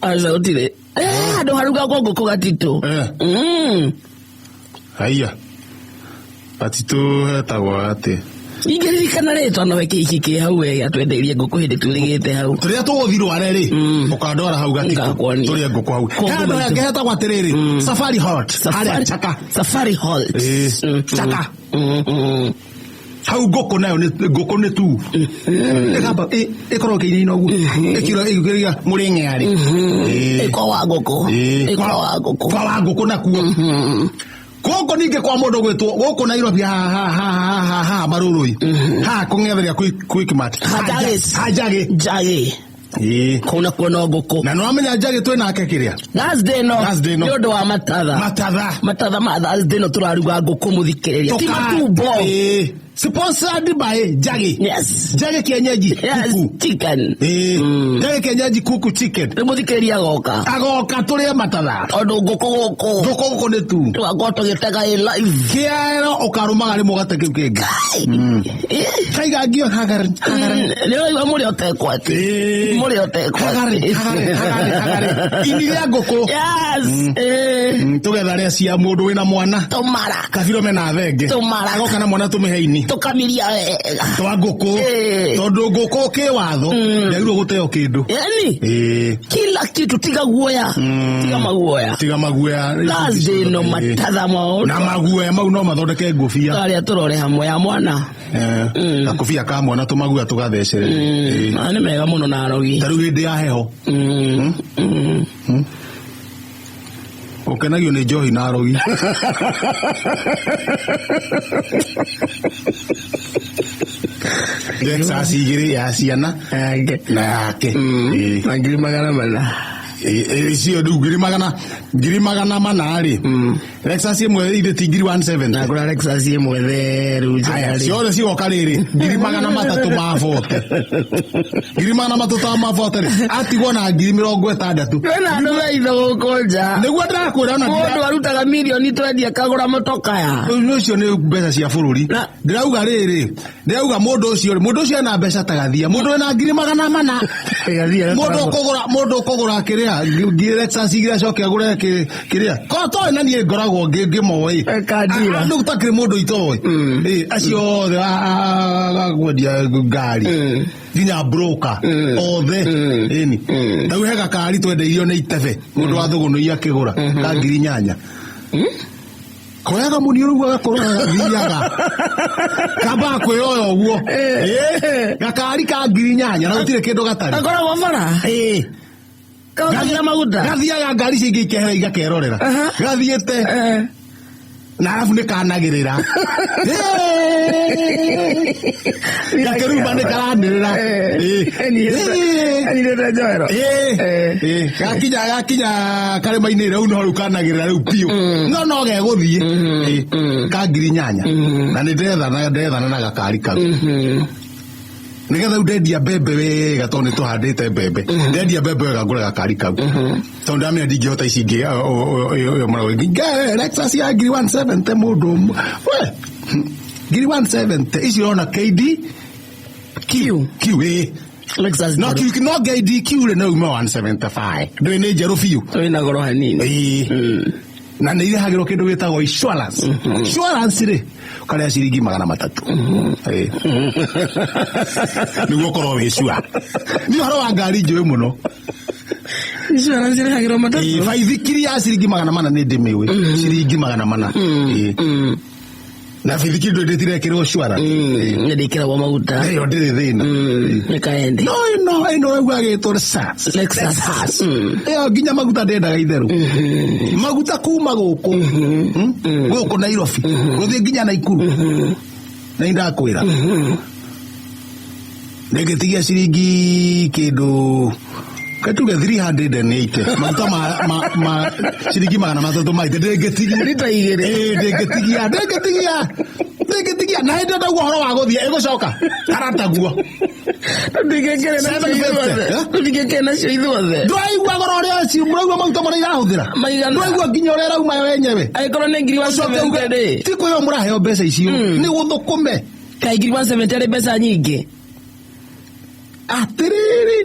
Azautire. Ando haruga ngũkũ Gatito. Haya. Gatito hetagwo ati. Igeririkana rĩtwa no weke iki hau wega twenderie ngũkũ hĩndĩ twĩrĩgĩte hau. Tũrĩa tũgũthirwo arerĩ. Ũkandora hau Gatito. Tũrĩa ngũkũ hau. Kando yake hetagwo atirĩrĩ. Safari Halt. Chaka. Safari Halt. Chaka. Hau ngũkũ nayo ngũkũ nĩ tu. Ekamba ekorwo kĩini no guo. Ekira igĩria mũrĩng'ari. Eko wa ngũkũ. Eko wa ngũkũ. Kwa wa ngũkũ nakuo. Koko ninge kwa mũndũ gwĩtwo gũkũ Nairobi ha marũrũi. Ha kũng'etheria quick mart. Jage. Kuna kuona ngũkũ. Na no amenya Jage twĩ nake kĩrĩa. Thursday no. Nĩ ũndũ wa matatha ma Thursday no tũraruga ngũkũ mũthikĩrĩria. Ti matumbo. Sponsored by Jage. Yes. Jage kienyeji. Yes. Chicken. Jage kienyeji kuku chicken. Mũthikĩrĩria agoka. Agoka tũrĩa matatha. Tondũ ngũkũ gũkũ nĩ tu. Twagoto gĩtega live. Kĩero ũkarumaga rĩ mũgate kĩu kĩngĩ. Kaiga ngio hagari. Nĩ mũrĩ otekwo atĩ. Mũrĩ otekwo. Hagari. Ini rĩa ngũkũ. Yes. Tũgetha rĩa cia mũndũ wĩna mwana. Tũmara. Kabiro mena thenge. Tũmara. Agoka na mwana tũmĩhe ini. Tukamiria wega. Twa ngũkũ. Tondũ ngũkũ kĩwatho. Ndagĩrĩirwo gũteo kĩndũ. Yani. Kila kitu tiga guoya. Tiga maguoya. Thursday no matatha mao. Na maguoya mau no mathondeke ngũbia. Arĩa tũrore hamwe ya mwana. Na kũbia ka mwana tũmaguoya tũgathecereria. Nĩ mega mũno na arogi. Tarĩu hĩndĩ ya heho. Ũkenagio nĩ njohi na arogi. Texas igĩrĩ ya ciana na yake. Ngiri magana mana. Icio ndu ngiri magana mana rĩ. Texas imwe ithĩ ti ngiri 170. Na kũra Texas imwe theru njari. Ciothe cigoka rĩrĩ ngiri magana matatũ ma bote. Ngiri magana matatũ ma bote rĩ. Atigwo na ngiri 60. Wena andũ maitho gũkũ nja. Nĩguo ndĩrakwĩra ona mũndũ arutaga mirioni 20 akagũra motoka ya. Ũcio nĩ mbeca cia bũrũri. Ndĩrauga rĩrĩ. Ndĩrauga mũndũ ũcio ena mbeca ta Gathia. Mũndũ ena ngiri magana mana. Mũndũ ũkũgũra kĩrĩa ngire Texas igire coke agure kĩrĩa. Ko to na niĩ ngoragwo ngĩmoĩ. Andũ gũtakĩrĩ mũndũ itoĩ. Acio othe agwendia ngari. Nginya broker othe. Rĩu he gakari twendeirio nĩ Itebe. Mũndũ wa thũgũnũ akĩgũra ka ngiri 8. Koyaga muni ũrugu agakorwo thiaga. Kamba kwĩyoya ũguo. Gakari ka ngiri 8 na gũtirĩ kĩndũ gatarĩ. Akoragwo bara. Kagira maguta. Gathiaga ngari cingĩ ikehera igakerorera. Gathiĩte. Na arabu nĩ kanagĩrĩra. Gakeruba nĩ karanĩrĩra. Nĩrĩte njoero. Gakinya karĩma-inĩ rĩu no rĩu kanagĩrĩra rĩu piũ. No gegũthiĩ. Ka ngiri 8. Na nĩ ndethana na gakari kau. Nigetha ndendia mbembe wega tondũ nĩ tũhandĩte mbembe. Ndendia mbembe wega ngũre gakari kau. Tondũ ndamenya ndingĩhota ici ingĩ ũyũ Lexus ya ngiri 170 mũndũ. Ngiri 170 ici ũrona Q. Lexus no KDQ rĩ no uma 175. Ndũĩ nĩ njerũ biũ. Wĩna goro hanini. Na nĩ irĩhagĩrwo kĩndũ gĩtagwo insurance. Insurance rĩ karĩa ciringi 300. Nĩguo ũkorwo wĩ sure. Nĩ ũhoro wa ngari njũĩ mũno. Insurance ĩrĩhagĩrwo 300. Baithikiri ya ciringi 400 nĩ ndĩmĩũĩ. Ciringi 400. Na baithikiri ndĩtirekĩrwo insurance. Ndĩkĩragwo maguta. Ĩyo ndĩrĩ thĩna. Nĩkaendi. No ũgagĩtwo Lexus. Ĩyo nginya maguta ndendaga itherũ. Maguta kuma gũkũ. Gũkũ Nairobi. Gũthiĩ nginya Naikuru. Na indakwĩra. Ndĩngĩtigia ciringi kĩndũ katuge 380. Maguta ma ciringi 300 maite ndĩngĩtigia. Lita igĩrĩ. Ndĩngĩtigia. Na hĩndĩ ndauga ũhoro wa gũthiĩ ĩgũcoka. Arataguo. Ndĩngĩkena nacio ithuothe. Ndũraigua goro ũrĩa mũraigua maguta marĩa irahũthĩra. Ndũraigua nginya ũrĩa rauma wenyewe. Angĩkorwo nĩ ngiri 170. Ti kwĩyo mũraheo mbeca icio. Nĩ gũthũkũme. Kaĩ ngiri 170 arĩ mbeca nyingĩ. Atĩrĩrĩ.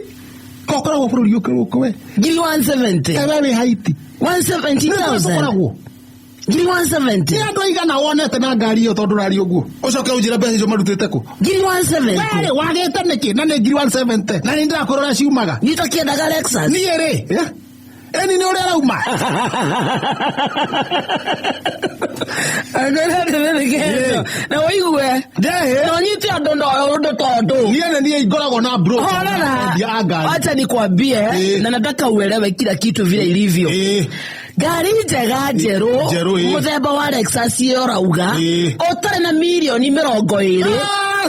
kokora go bururi uko we ngiri 170 ewe haiti 170,000 ngiri 170 ya ndo igana wonete na ngari yo tondu rari uguo ucoke unjira mbeca icio marutite ku ngiri 170 wale wagete niki na ni ngiri 170 na ni ndakurora ciumaga nitakiendaga Lexus ni ere eni ni uri arauma na waigue no nyiti ando todo niene ni igoragwo na bro acha nikwambie na nataka uelewe kila kitu vile ilivyo gari njega njeru muthemba wa Lexus yorauga utari na milioni 20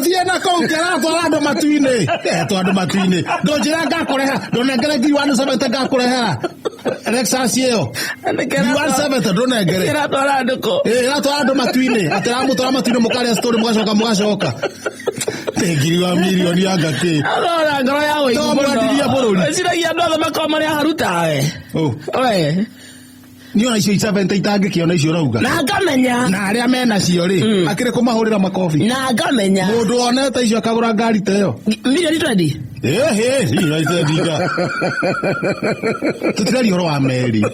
Siena kongera to ando matuine to ando matuine do jira ngakureha do nengere ngiri 170 ngakureha Lexus yo 170 do nengere ira to ando ko to ando matuine atira mutora matuine mukare story mugacoka ngiri wa milioni agake agora ngoro yawe igumuno bururi siragia ndo makoma ria haruta we niona icio 70 itangikiona icio rauga na ngamenya na aria mena cio ri akire kumahurira makofi na ngamenya mundu onete icio akagura ngari teyo milioni 20 ni ndika tutirari horo wa meri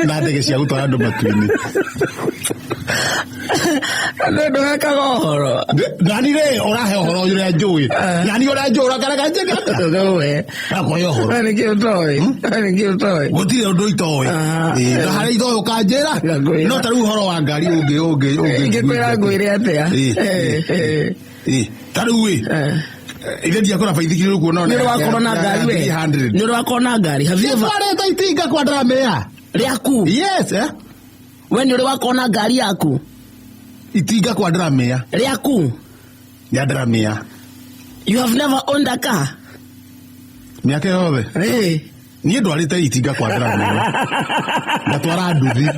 na ndege cia gutwara andu matuini ndo hakagohoro nani re orahe horo ure njui nani ora njui uragaraga njega we akoyo horo ani kiutoi gutire undu itoi na hari itoi ukanjira no taru horo wa ngari ungi ngikwira ngwire atia taru we ile dia kona faithikire kuona ni wakona na ngari we ni wakona ngari havyo vareta itinga kwa dramea riaku yes we ni wakona ngari yaku itinga kwa dramea riaku ya dramea you have never owned a car miaka yothe ni ndwarite itinga kwa dramea ngatwara nduthi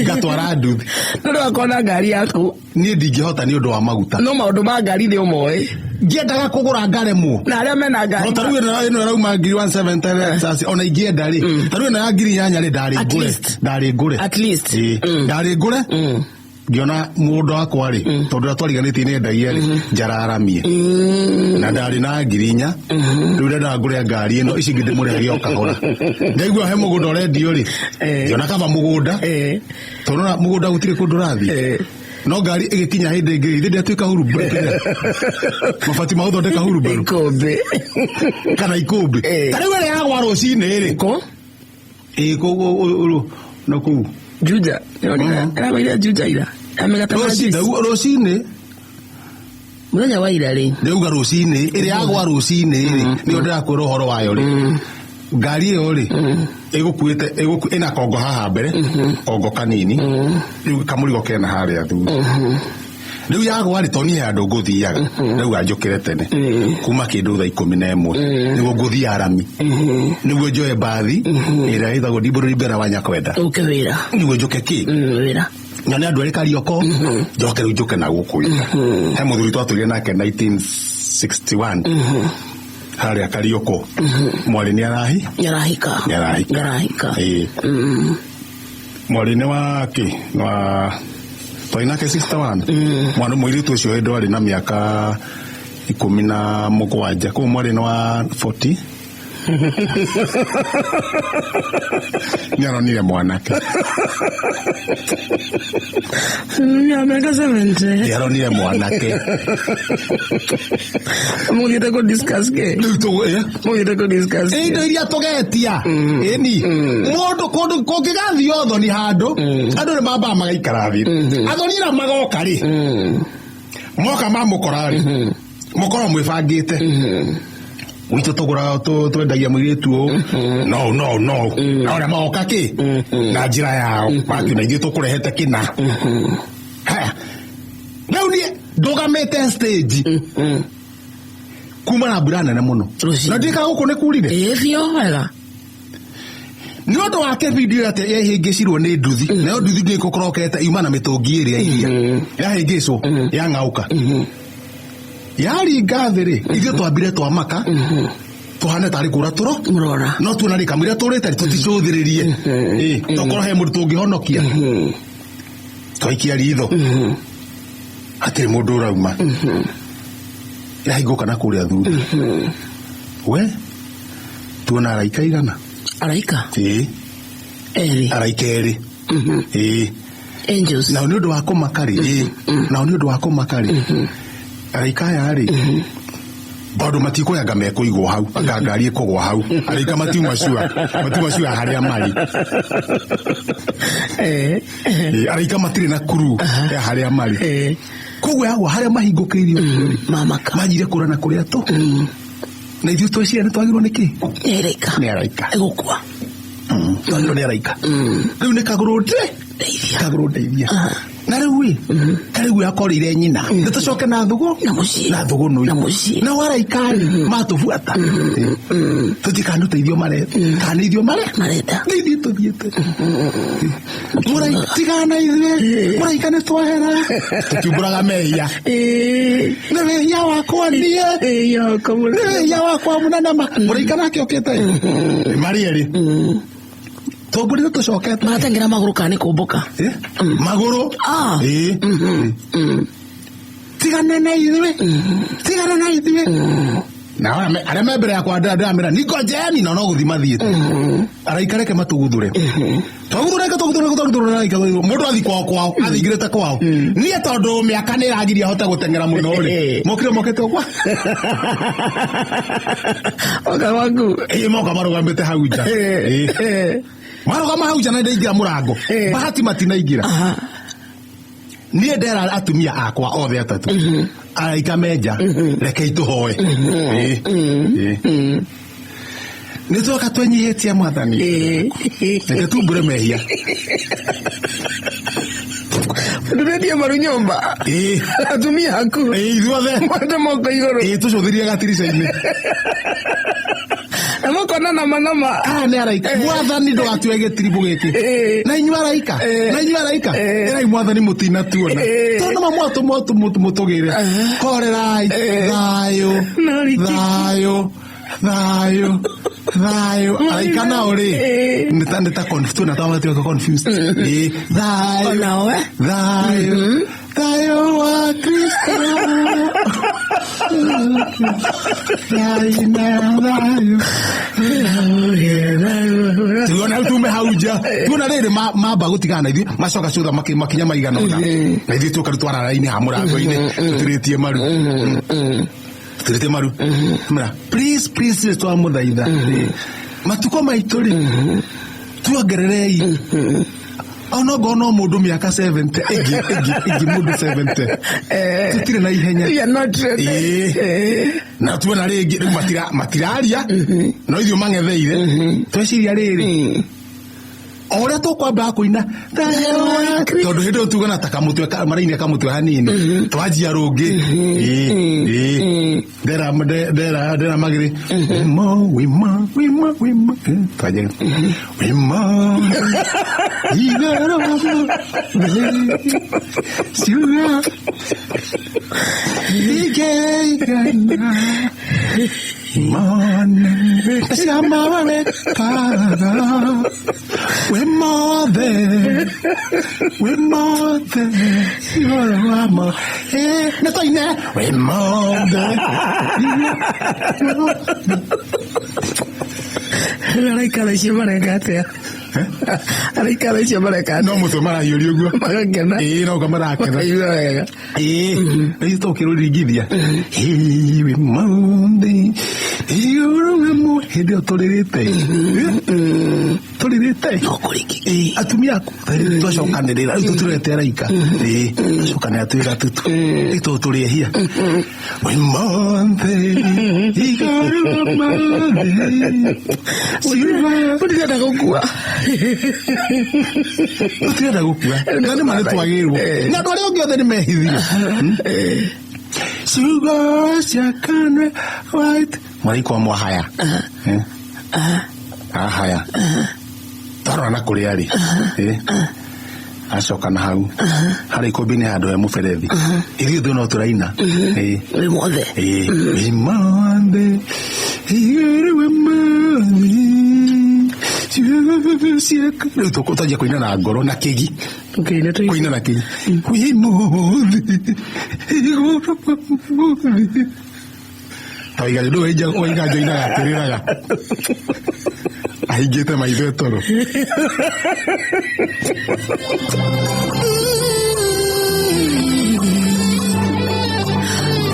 gatwara nduthi ndo wakona ngari yaku ni ndingihota ni undu wa maguta no maundu ma ngari ni umoe ngiendaga kugura ngaremwo na aria mena ngari taru ino rauma ngiri 170 sasa ona ingienda ri taru ino ya ngiri 8 ri ndari ngure at least ndari ngure ngiona mundu akwa ri tondu atwariganite ni endagia ri njararamie na ndari na ngiri 4 riu ndenda ngure ngari ino ici nginde muri agioka hora ngaigua he mugunda urendio ri ngiona kaba mugunda tondu mugunda gutire kundu rathi no ngari igikinya hindi ngiri ndi atuika hurumbe mafati mauthondeka hurumbe ikombe kana ikombe tari wele yagwa rucini ri ko no ku Juja era baira Juja ira amegata rucini muthenya wa ira ri ndeuga rucini iri yagwa rucini ri ni ndirakwira uhoro wayo ri ngari iyo ri igukuite ina kongo haha mbere kongo kanini riu kamurigo kena haria thu riu yagwa ri toni andu nguthiaga riu anjukire tene kuma kindu thaa 11 nigo nguthia arami nigo njoe bathi ira ithagwo ndiburi mbere wa nyakwenda ukewira nigo njuke ki wira nyone andu ari karioko njoke riu njuke na gukuyu he muthuri twatulire nake 1961 haria karioko mwari ni arahika mwari-inĩ wake wa twainake 61 mwana mũirĩtu ũcio endo arĩ na mĩaka 17 kũu mwari-inĩ wa 40 nĩaronire mwanake nĩaronire mwanake mugite ko discuss ke mugite ko discuss indo iria tugetia eni mundu kundu kungigathi otho ni handu andu ni mamba magaikara thi athonira magoka ri moka mamukora ri mukora mwibangite wito tugura twendagia mwiritu no ora maoka ki na njira yao baki na ithu tukurehete kina leo ni ndugamite stage kuma na mbura nene muno na ndika guku ni kurire bio wega ni undu wake video ate yahingicirwo ni nduthi na nduthi ngi kukrokete iuma na mitungi iri ya iria yahingicwo ya ngauka yari gathiri ithu twambire twamaka tuhane tari kura turo murora no tunari kamira turite tuticuthiririe tokoro he mundu tungihonokia twaikia ritho atiri mundu urauma irahinguka na kuria thutha we tuona araika igana araika eri angels na ni undu wa kumakari na ni undu wa kumakari araika yari bado matiko yanga mekuigwo hau akangari kugwa hau araika matima shua haria mari araika matire na kuru ya haria mari kugwa yagwa haria mahingukirio mamaka manyire kurana kuria to na ithu twashia ni twagirwo niki ni araika egukwa ndo ni araika riu ni kaguru ndeithia na riu yakorire nyina nitucoke na thugu nui na waraikari matubuata tutikanu teithio mareta ngithi tuthiete muraitigana ithe muraikane twahera tukimburaga mehia na mehia wakwa nie ya wakwa munanama muraikana kiokete marieri toburi tucokete matengira maguru kani kumbuka maguru tigana na ithiwe na aria me mbere yakwa ndamira niko jeni na no guthima thiete araikareke matuguthure mundu athi kwao athingirite kwao nie tondu miaka ni iragiria hota gutengera muno ri mokete kwa wangu moka marugambite hau nja marugama hau nja na ndaingira murango bahati matinaingira nie ndera atumia akwa othe atatu araika menja reke ituhoe nitwoka twenyihitie mwathani reke tumbure mehia nduredia maru nyumba atumia aku ithuothe mwende moko iguru tucuthirie gatirica-ini namokona nama ni araika mwathani ndugatue gitiribu giki na inyu araika erai mwathani mutinatuona tondu mamwatu mutugire korerai thayo araika nao ri nita confused na tawa confused thayo wa Kristo tuona utume hauja tuona riri mamba gutigana ithi macoka cutha makinya maigana ona na ithi tuka twara raini ha murango-ini tutiritie maru mra please twa muthaitha matuko maitu ri tuongererei ono gono mundu miaka 70 egi mundu 70 tutire na ihenya you are not ready na tuona ringi matiraria no ithio mangetheire tweciria riri ora tukwamba kuina tondu hindu tugana takamutwe maraini kamutwe hanini twajia rungi ndera magiri wima twaje wima igaro siwa igana man siama wale para we're more than you're mama natoina we're more than araikala shimarekate araikala shimarekate no muto marayuri uguo magakena no kamarakena wega ni tokirurigithia we're more than you're hĩndĩ tũrĩrĩte atumia aku twacokanĩrĩra rĩu tũtũrete araika twacokanĩra twĩra tũtũ ĩtũ tũrĩehia ũtirenda gũkua na nĩ marĩ twagĩrwo na andũ arĩa ũngĩ othe nĩ mehithire ciugo cia kanwe white maraikwa mwahaya ahaya tarona kuri ari acoka na hau hari ikũmbi-inĩ handũ he mũberethi ithuĩ thĩ no tũraina wĩmothe rĩu tũkũtanjia kũina na ngoro na kĩgi Okay, let's go. Kuina na Kenya. Wimoli. Taiga ndo eja oiga joina ya terera. Aigete maitho toro.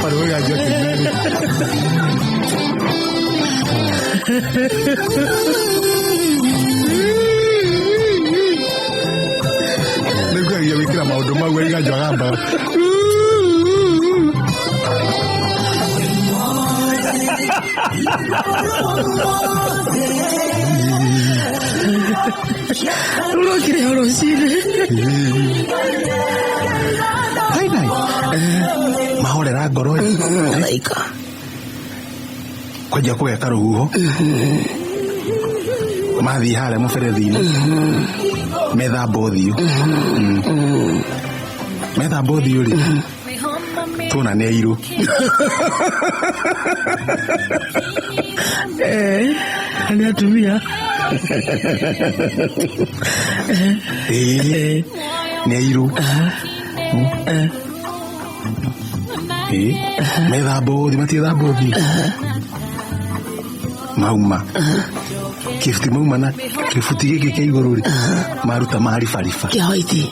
Para oiga joina. Nikuya wikira maundu mau oiga jogamba. Uno quiere orosile. Hai nai. Mahorera ngoro. Malaika. Kwaja kuweka ruhuho. Mathi hale muferethini. Metha bothiu. Metha bothiu ri. Tuna ne iru. Ani atumia. Ne iru. Metha bothi matitha bothi. Mauma. Kifti mauma na kifuti giki kia iguru ri. Maruta marifarifa. Kia hoiti.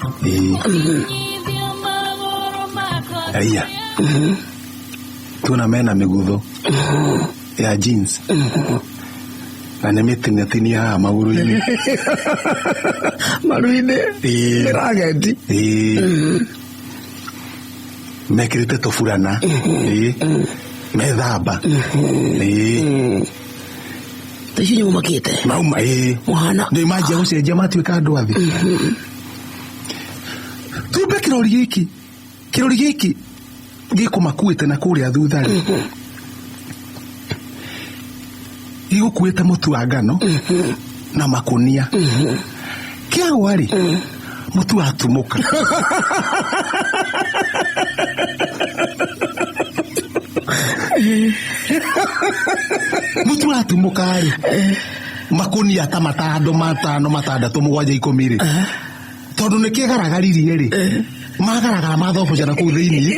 Aya. Tuna mena migutho ya jeans. Na nemetini ha maguru-ini. Maru-ini. Rageti. Mekirite tofurana. Methamba. Tacio nyumakite. Mauma Mwana. Ndio maji gucenjia matuika andu athi. Tumbe kirori giki. Kirori giki gikumakuite na kuria thutha ri. Igukuite mutu wa ngano na makunia. Kiagwa ri mutu atumuka. Mutu atumuka ri. Makunia ta matando matandatu mugwanja 10 ri. Tondu nikigaragaririe ri. Magaragara mathobo jana ku thiini.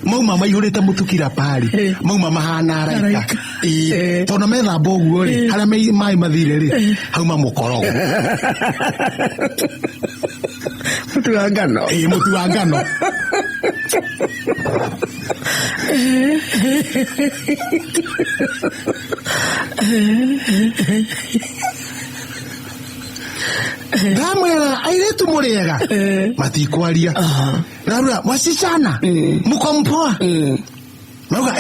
Mauma maihurite mutukira pari. Mauma mahana araika. Tondu metha boguo ri. Haria mai mathire ri. Hauma mukorogo. Mutu wa ngano. Mutu wa ngano. Damwera airetu muriega matikwaria narura wasichana muko mpoa mauga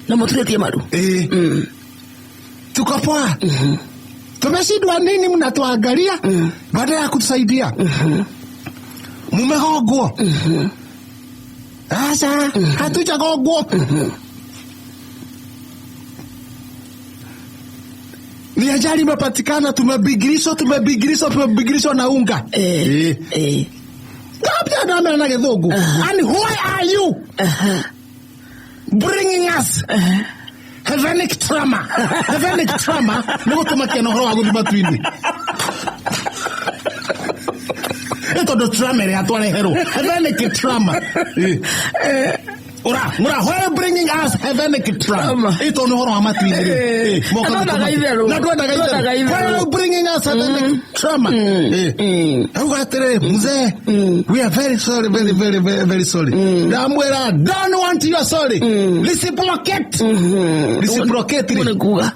na mutuletie maru tuko poa tumeshindwa nini mnatuangalia baada ya kutusaidia mumehogwo asa hatujagogwo ni ajali imepatikana, tumebigirishwa na unga. Kapia dame na githungu. And why are you bringing us heavenic trauma? Heavenic trauma nuko tumakia na horo wa guthima twini. Eto do trauma ya twale hero. Heavenic trauma. Ora, why are you bringing us heavenic trauma? Ito ni horo wa matwini. Na twenda gaithero. Why are you bringing us heavenic trauma? Ugatere mzee. We are very sorry, very sorry. Damwera, don't want your sorry. Reciprocate.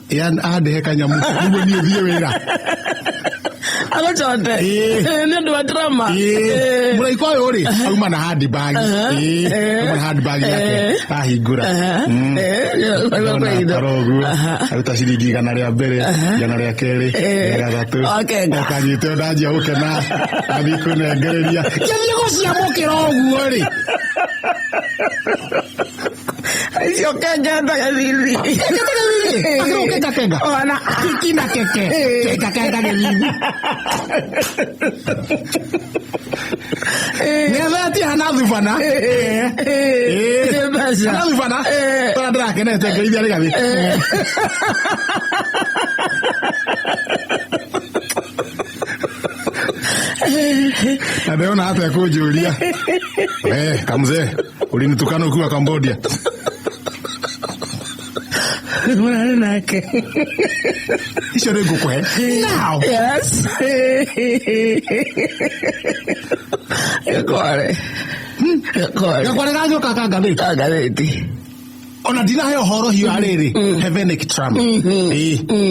Yan ade heka nyamu. Nibo ni thie wira. Alo chonde. Ni ndo drama. Mura iko yori. Aguma na hard bag. Aguma hard bag yake. Ahigura. Arogu. Aruta shirigi kana ria mbere, kana ria keri, ria gatatu. Okay. Akanyite ndaje ukena. Abiku nengereria. Kithi gucia mukira oguo ri. Ayo kenga ndagalivi. Kenga kenga. Ona kikina keke. Kenga gelivi. Nevati hanadhufana. Basa. Hanadhufana. Para drake ne te geidia le gabi. Anaona hata ya kujulia. Kamzee, ulinitukana ukiwa Cambodia. Mwana nake. Isho rego kwe. Now. Yes. Yakore. Yakore gajo kagaveti. Ona dina heo horo hiyo ariri. Hevenic trauma.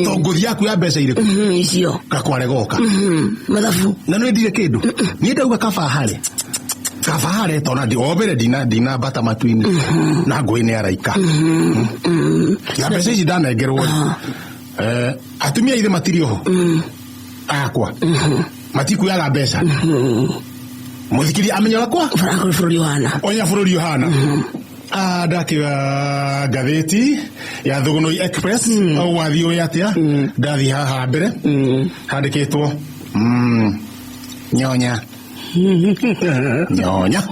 Tonguthi yaku ya mbeca iriku. Icio. Gakware goka. Mathabu. Na no ndire kindu. Ni ndauga kabahare. Kabahare tona ndi obere dina bata matwini. Na ngwini araika. Ya mbeca ici ndanengerwo. Atumia ithe matirio ho. Akwa. Matikuyaga mbeca. Muthikiri amenyora kwa? Bururi Yohana. Onya bururi Yohana. Ndakiwa gatheti ya Thugunoi Express au wathio yatia ndathi haha mbere handikitwo nyonya nyonya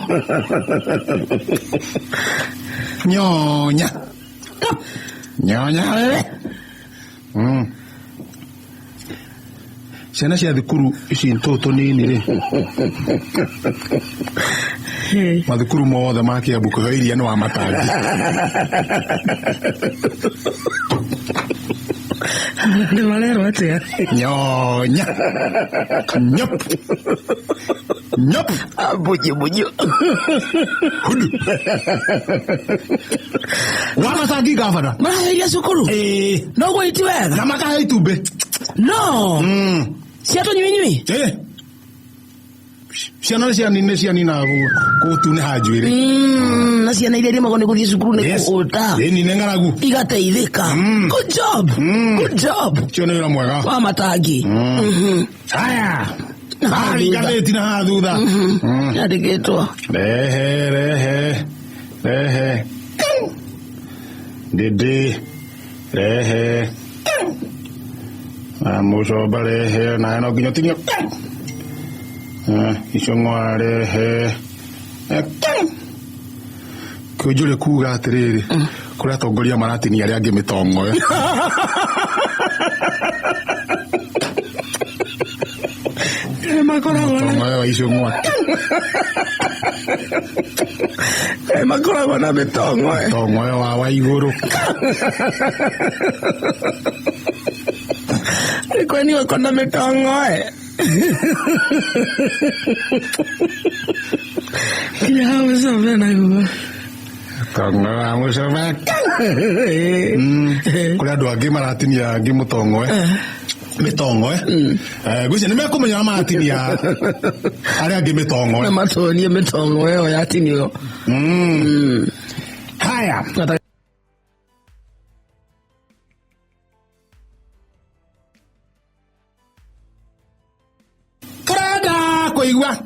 nyonya nyonya ciana cia thukuru ici ntoto nini ri mathukuru mothe ma Kiambu kuheo iria no amatangi ni malero atia nyonya nyop nyop bujo hudu wamatangi gavana maheria cukuru no gwiti wega na makahe itumbe no ciato nywinywi ciana cia nina gutune hanjwire na ciana iria magone guthii cukuru ni kuuta ni ngaragu igateithika good job cio ni wira mwega wa matangi haya bali gatheti na hathutha yandikitwo rehe dede rehe amucoba rehe na no nginya tinyo icong'ware he kujure kuga atiriri kuria atongoria maratinia aria angi mitongo makoragwo icong'wa makoragwo na mitongo wa iguru kwani wako na mitongo ya usome na huo kanga musome kuri andu angi maratinia angi mutongo mitongo gucia ni mekumenya maratinia aria angi mitongo na matonie mitongo yo yatinio haya kuigua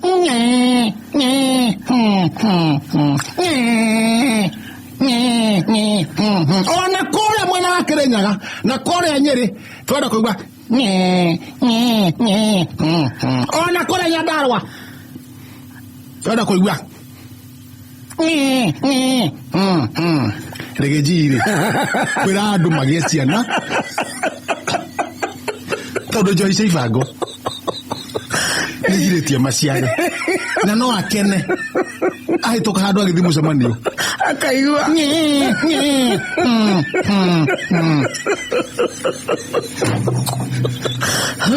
ona kule mwana wa Kirinyaga na kule Nyeri twenda kuigua ona kule Nyandarua twenda kuigua regejiri kwira andu magie ciana tondu Joyce Ibango nigiritie maciaro na no akene ahitoka handu agithi mucemanio akaigua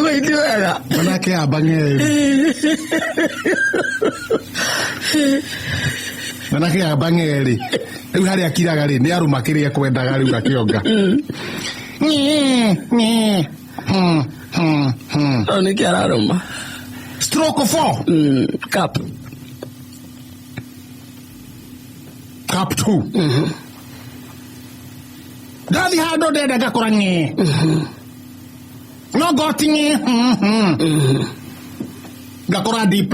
wendi wega manake abang'eri riu haria akiraga ri ni aruma kiria kwendaga riu akionga onike araruma stroke 4 cup 2 ndathi handu ndenda ngakora no gotingi ngakora D+.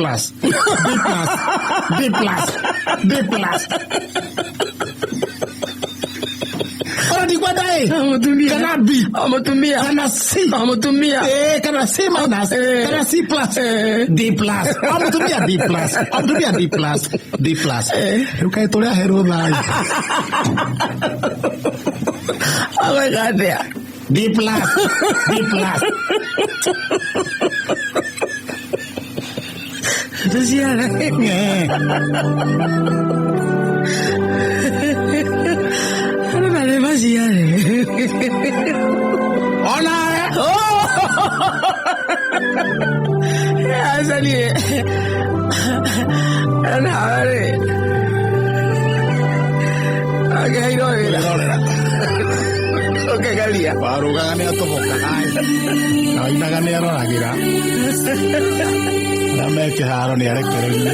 Ora di kwenda amutumia kana B amutumia kana C amutumia kana C minus kana C+. D+. Amutumia D+. Ukai tolea hero thai awe gathia D+. tuciare ana mare maciare ona asali ana are agairorera okagalia warugaga nĩ atoboka na wainaga nĩ aroragĩra na me kĩharo nĩ arekereria